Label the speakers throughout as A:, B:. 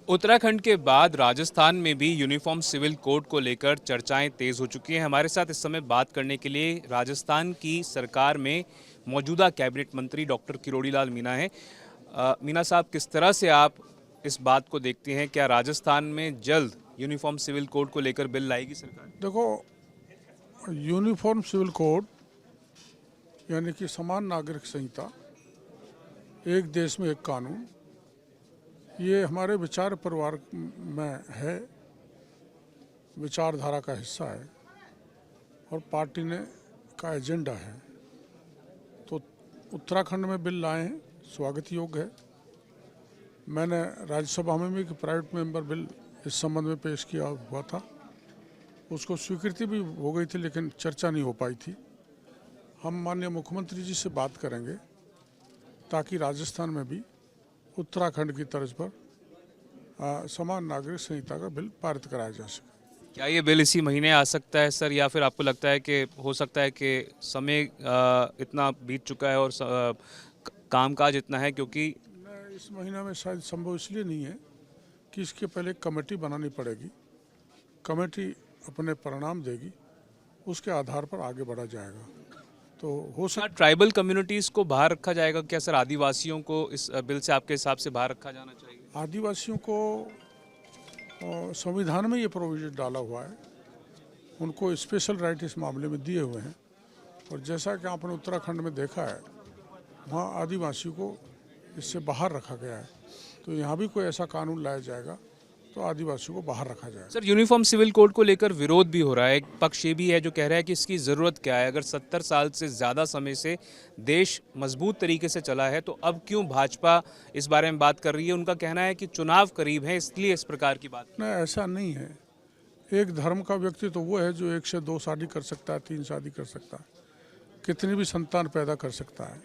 A: उत्तराखंड के बाद राजस्थान में भी यूनिफॉर्म सिविल कोड को लेकर चर्चाएं तेज हो चुकी हैं। हमारे साथ इस समय बात करने के लिए राजस्थान की सरकार में मौजूदा कैबिनेट मंत्री डॉक्टर किरोड़ी लाल मीणा हैं। मीणा साहब, किस तरह से आप इस बात को देखते हैं? क्या राजस्थान में जल्द यूनिफॉर्म सिविल कोड को लेकर बिल लाएगी सरकार?
B: देखो, यूनिफॉर्म सिविल कोड यानी कि समान नागरिक संहिता, एक देश में एक कानून, ये हमारे विचार परिवार में है, विचारधारा का हिस्सा है और पार्टी ने का एजेंडा है। तो उत्तराखंड में बिल लाए हैं, स्वागत योग्य है। मैंने राज्यसभा में भी एक प्राइवेट मेंबर बिल इस संबंध में पेश किया हुआ था, उसको स्वीकृति भी हो गई थी लेकिन चर्चा नहीं हो पाई थी। हम माननीय मुख्यमंत्री जी से बात करेंगे ताकि राजस्थान में भी उत्तराखंड की तर्ज पर समान नागरिक संहिता का बिल पारित कराया जा सके।
A: क्या ये बिल इसी महीने आ सकता है सर, या फिर आपको लगता है कि हो सकता है कि समय इतना बीत चुका है और कामकाज इतना है? क्योंकि
B: इस महीना में शायद संभव इसलिए नहीं है कि इसके पहले एक कमेटी बनानी पड़ेगी। कमेटी अपने परिणाम देगी, उसके आधार पर आगे बढ़ा जाएगा। तो हो सकता
A: ट्राइबल कम्युनिटीज़ को बाहर रखा जाएगा क्या सर? आदिवासियों को इस बिल से आपके हिसाब से बाहर रखा जाना चाहिए?
B: आदिवासियों को संविधान में ये प्रोविजन डाला हुआ है, उनको स्पेशल राइट इस मामले में दिए हुए हैं। और जैसा कि आपने उत्तराखंड में देखा है, वहाँ आदिवासियों को इससे बाहर रखा गया है। तो यहाँ भी कोई ऐसा कानून लाया जाएगा तो आदिवासियों को बाहर रखा जाएगा।
A: सर, यूनिफॉर्म सिविल कोड को लेकर विरोध भी हो रहा है। एक पक्ष ये भी है जो कह रहा है कि इसकी ज़रूरत क्या है? अगर 70 साल से ज़्यादा समय से देश मजबूत तरीके से चला है तो अब क्यों भाजपा इस बारे में बात कर रही है? उनका कहना है कि चुनाव करीब है, इसलिए इस प्रकार की बात।
B: नहीं, ऐसा नहीं है। एक धर्म का व्यक्ति तो वो है जो 1 से 2 शादी कर सकता है, 3 शादी कर सकता है, कितनी भी संतान पैदा कर सकता है,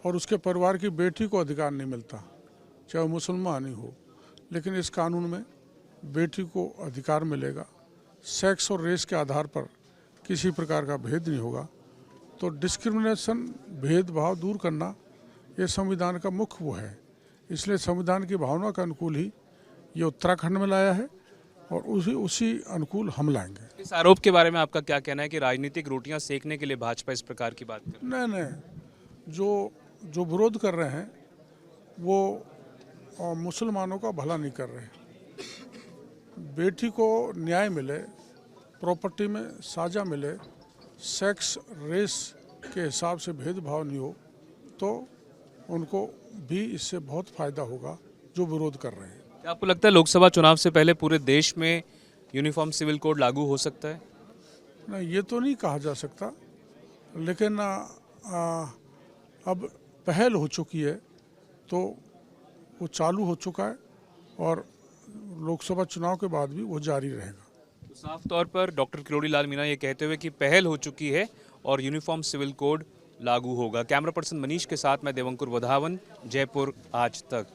B: और उसके परिवार की बेटी को अधिकार नहीं मिलता, चाहे वो मुसलमान ही हो। लेकिन इस कानून में बेटी को अधिकार मिलेगा, सेक्स और रेस के आधार पर किसी प्रकार का भेद नहीं होगा। तो डिस्क्रिमिनेशन, भेदभाव दूर करना, ये संविधान का मुख्य वो है। इसलिए संविधान की भावना के अनुकूल ही ये उत्तराखंड में लाया है और उसी अनुकूल हम लाएंगे।
A: इस आरोप के बारे में आपका क्या कहना है कि राजनीतिक रोटियां सेकने के लिए भाजपा इस प्रकार की बात कर?
B: नहीं, जो विरोध कर रहे हैं वो मुसलमानों का भला नहीं कर रहे हैं। बेटी को न्याय मिले, प्रॉपर्टी में साझा मिले, सेक्स रेस के हिसाब से भेदभाव नहीं हो, तो उनको भी इससे बहुत फायदा होगा जो विरोध कर रहे हैं।
A: क्या आपको लगता है लोकसभा चुनाव से पहले पूरे देश में यूनिफॉर्म सिविल कोड लागू हो सकता है?
B: नहीं, ये तो नहीं कहा जा सकता, लेकिन अब पहल हो चुकी है तो वो चालू हो चुका है और लोकसभा चुनाव के बाद भी वो जारी रहेगा।
A: तो साफ तौर पर डॉक्टर किरोड़ी लाल मीणा ये कहते हुए कि पहल हो चुकी है और यूनिफॉर्म सिविल कोड लागू होगा। कैमरा पर्सन मनीष के साथ मैं देवंकुर वधावन, जयपुर आज तक।